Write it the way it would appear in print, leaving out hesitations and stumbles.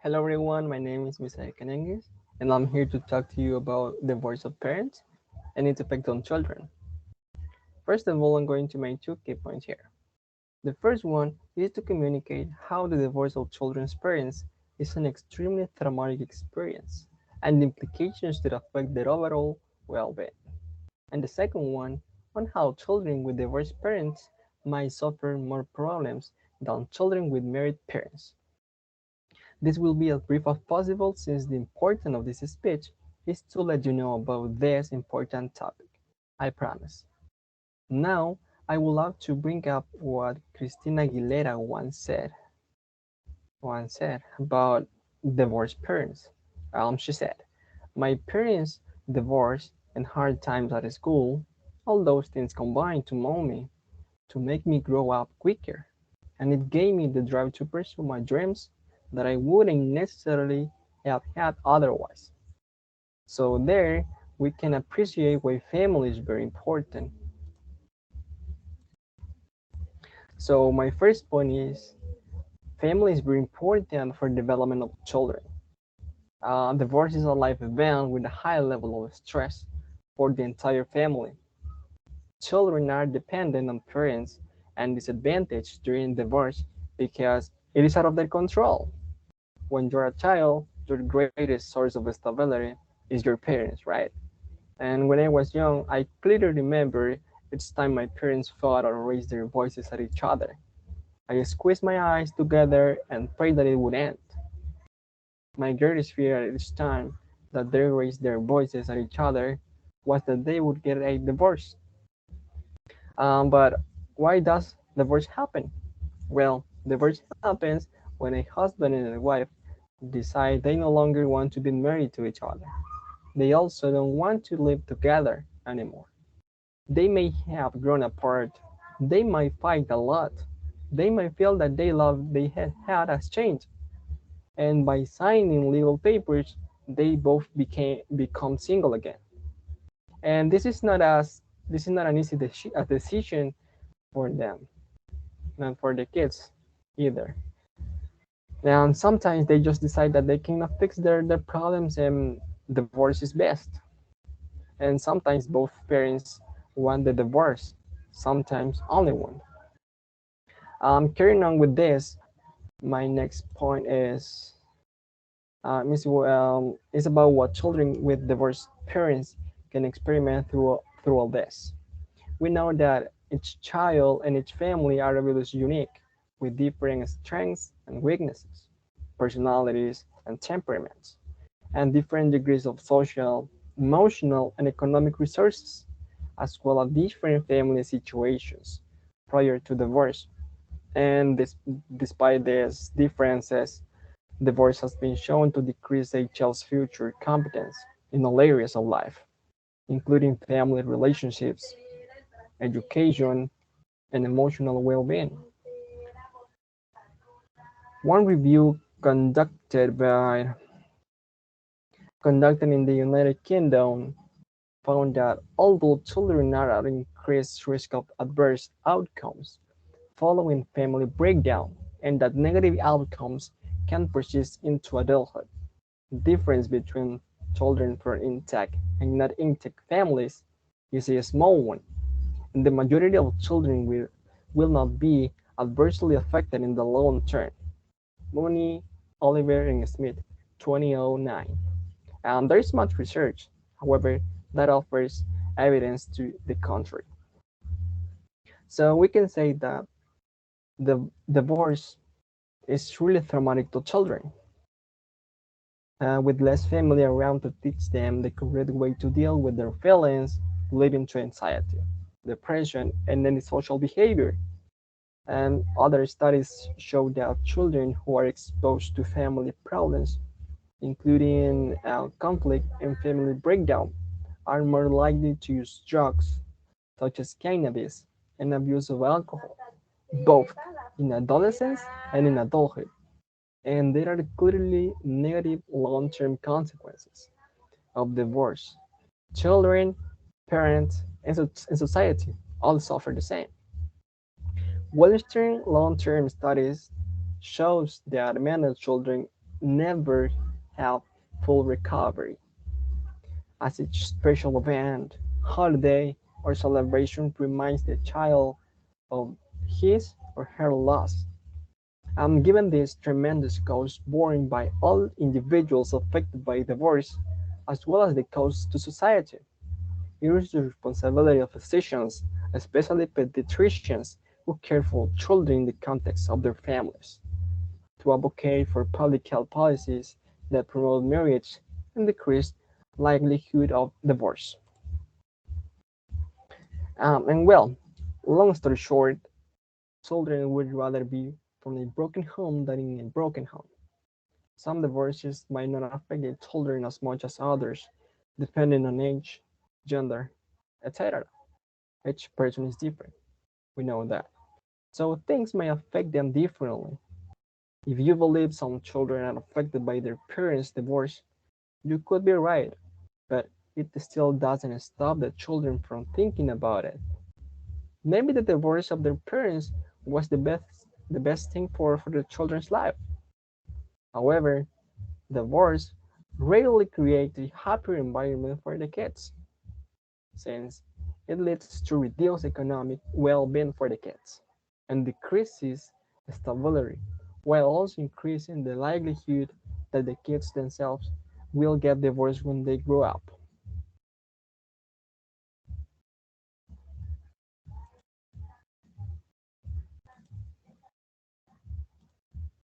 Hello everyone, my name is Misael Cañenguez, and I'm here to talk to you about the voice of parents and its effect on children. First of all, I'm going to make two key points here. The first one is to communicate how the divorce of children's parents is an extremely traumatic experience and the implications that affect their overall well-being. And the second one on how children with divorced parents might suffer more problems than children with married parents. This will be as brief as possible since the importance of this speech is to let you know about this important topic. I promise. Now, I would love to bring up what Christina Aguilera once said about divorced parents. She said, "My parents divorced and hard times at school, all those things combined to mold me, to make me grow up quicker, and it gave me the drive to pursue my dreams that I wouldn't necessarily have had otherwise." So there we can appreciate why family is very important. So my first point is family is very important for development of children. Divorce is a life event with a high level of stress for the entire family. Children are dependent on parents and disadvantaged during divorce because it is out of their control. When you're a child, your greatest source of stability is your parents, right? And when I was young, I clearly remember each time my parents fought or raised their voices at each other. I squeezed my eyes together and prayed that it would end. My greatest fear at each time that they raised their voices at each other was that they would get a divorce. But why does divorce happen? Well, divorce happens when a husband and a wife decide they no longer want to be married to each other. They also don't want to live together anymore. They may have grown apart. They might fight a lot. They might feel that the love they had has changed. And by signing legal papers, they both become single again. And this is not an easy a decision for them, not for the kids either. And sometimes they just decide that they cannot fix their problems and divorce is best. And sometimes both parents want the divorce, sometimes only one. Carrying on with this, my next point is about what children with divorced parents can experiment through all this. We know that each child and each family are really unique, with different strengths and weaknesses, personalities and temperaments, and different degrees of social, emotional, and economic resources, as well as different family situations prior to divorce. And despite these differences, divorce has been shown to decrease a child's future competence in all areas of life, including family relationships, education, and emotional well-being. One review conducted in the United Kingdom found that although children are at increased risk of adverse outcomes following family breakdown, and that negative outcomes can persist into adulthood, the difference between children from intact and not intact families is a small one, and the majority of children will not be adversely affected in the long term. Mooney, Oliver, and Smith, 2009. There is much research, however, that offers evidence to the contrary. So we can say that the divorce is really traumatic to children. With less family around to teach them the correct way to deal with their feelings, leading to anxiety, depression, and antisocial behavior. And other studies show that children who are exposed to family problems, including conflict and family breakdown, are more likely to use drugs such as cannabis and abuse of alcohol, both in adolescence and in adulthood. And there are clearly negative long-term consequences of divorce. Children, parents, and society all suffer the same. Western long-term studies shows that many children never have full recovery, as each special event, holiday, or celebration reminds the child of his or her loss. Given this tremendous cost borne by all individuals affected by divorce, as well as the cost to society, it is the responsibility of physicians, especially pediatricians, who care for children in the context of their families, to advocate for public health policies that promote marriage and decrease likelihood of divorce. And well, long story short, children would rather be from a broken home than in a broken home. Some divorces might not affect the children as much as others, depending on age, gender, etc. Each person is different. We know that. So things may affect them differently. If you believe some children are affected by their parents' divorce, you could be right, but it still doesn't stop the children from thinking about it. Maybe the divorce of their parents was the best thing for the children's life. However, divorce rarely creates a happier environment for the kids, since it leads to reduced economic well-being for the kids and decreases stability, while also increasing the likelihood that the kids themselves will get divorced when they grow up.